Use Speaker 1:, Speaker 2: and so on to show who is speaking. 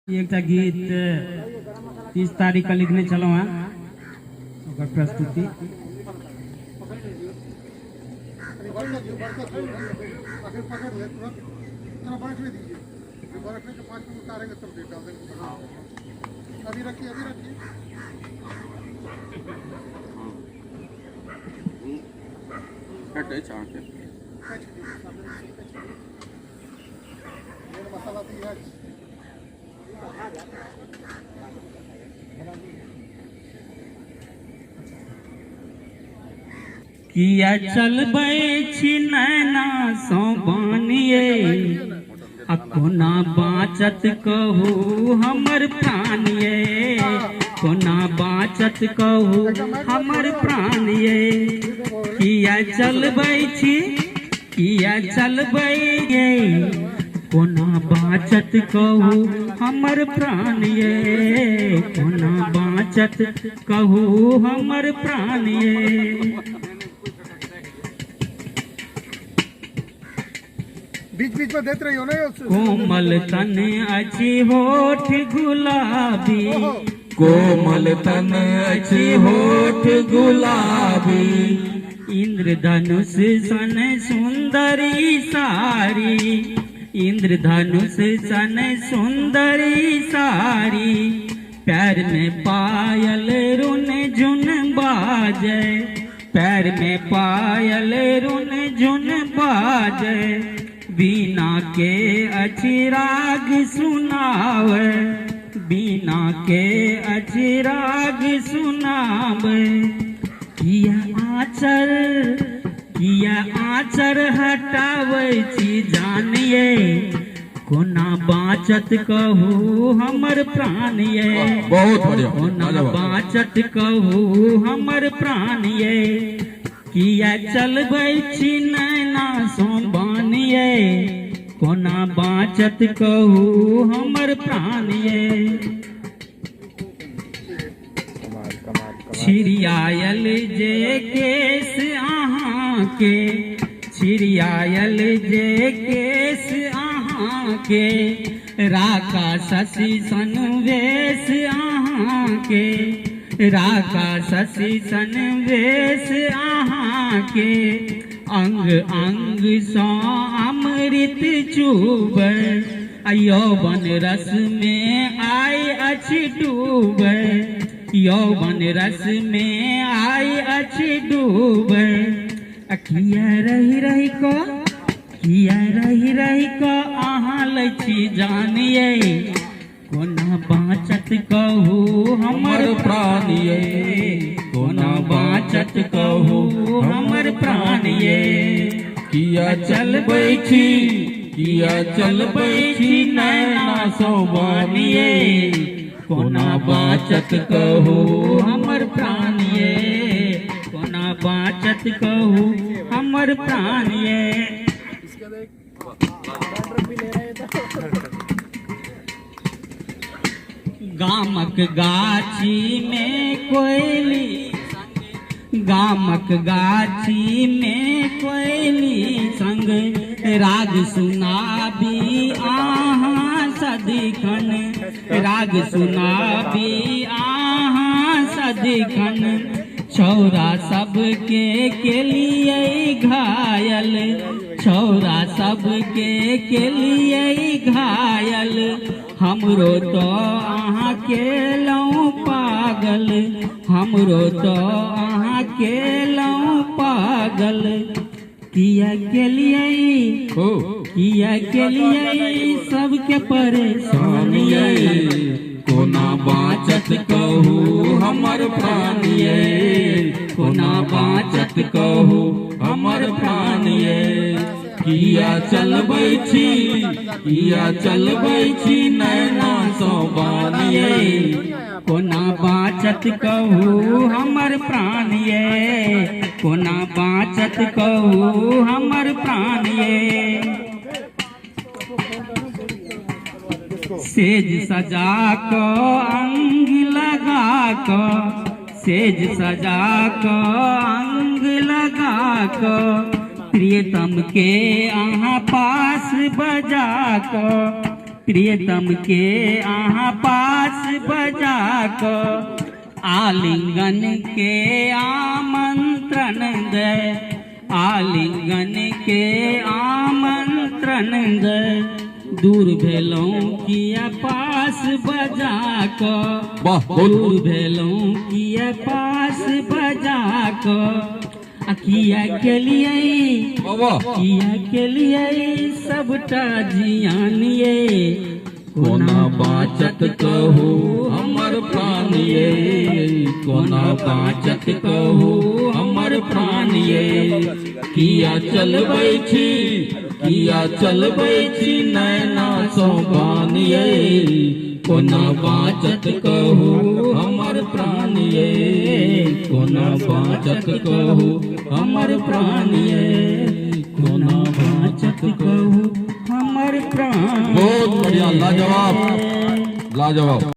Speaker 1: एक गीत 30 तारीख का लिखने चलो हैं प्रस्तुति
Speaker 2: अभी रखिए मसाला
Speaker 1: किया चलबै छी नैना सो बानिए कोना बाँचत कहू हमर प्राणिये कोना बाँचत कहू हमर प्राणिये किया चलबै छी किया चलबै कोना बाँचत कहू हमर प्राणिये कोना बाँचत कहू हमर प्राणिये
Speaker 2: बीच बीच में देते रही हो ना
Speaker 1: कोमल तन अछि होठ गुलाबी
Speaker 3: कोमल तन अछि होठ गुलाबी
Speaker 1: इंद्रधनुष सन सुंदरी सारी इंद्रधनुष सन सुंदरी सारी पैर में पायल रुन झुन बाजे पैर में पायल रुन झुन बाजे बीना के अचिराग सुनावे बीना के अचिराग सुनावे किया आचर हटावे छी जानिए कोना बाँचत कहू हमर प्राणिये
Speaker 3: बहुत बढ़िया
Speaker 1: कोना बाँचत कहू हमर प्राणिये किया चलबै छी नैना सो बानिए कोना बाँचत कहू हमर प्राणिये छिड़ियायल जे केस अहाँ के छिड़ियायल जे केस अहाँ के राखा शशि सन वेश अहाँ के राखा शशि सन वेश अहाँ के अंग अंग सो अमृत चूब यौवन रस में आई अछि डूब यौवन रस में आई अछि डूब किया रही रही को अहाँ लैछी जानिए कोना बाँचत कहू हमर प्राणिये कोना बाँचत कहू हमर प्राणिये
Speaker 3: किया चलबै छी
Speaker 1: नैना सो बानिए कोना बाँचत कहू हमर प्राणिये कोना बाँचत कहू हमर प्राणिये गामक गाछी में कोयली गामक गाछी में कोयली संग राग सुनाबी आहाँ सदिखन राग सुनाबी आहाँ सदिखन छौरा सबके केलिए घायल छौरा सबके लिए घायल हमरो तो अहाँ केलौं पागल हमरो तो अहाँ केलौं पागल किया केलिए सबके परेशानिये
Speaker 3: कोना बाँचत कहू हमर प्राणिये
Speaker 1: कोना बाँचत कहू
Speaker 3: हमर प्राणिये किया चलबै छी नैना सो बानिए
Speaker 1: कोना बाँचत कहू हमर प्राणिये कोना बाँचत कहू हमर प्राणिये सेज सजा को अंग लगा को सेज सजा को अंग लगा को प्रियतम के अहाँ पास बजा को प्रियतम के आहा पास बजा क आलिंगन के आमंत्रण दे, आलिंगन के आमंत्रण दे, दूर भेलों किया पास बजा क, दूर भेलों किया पास बजा क, किया के लिए सबटा जियानिए,
Speaker 3: कोना बाचत कहू हमर प्राणिये, कोना बाचत कहू हमर प्राणिये, किया चलबै छी नैना सोबानिये, कोना बाचत कहू हमर प्राणिये, कोना बाचत कहू हमर प्राणिये, कोना बाचत कहू हमर प्राण।
Speaker 4: बहुत बढ़िया, लाजवाब लाजवाब।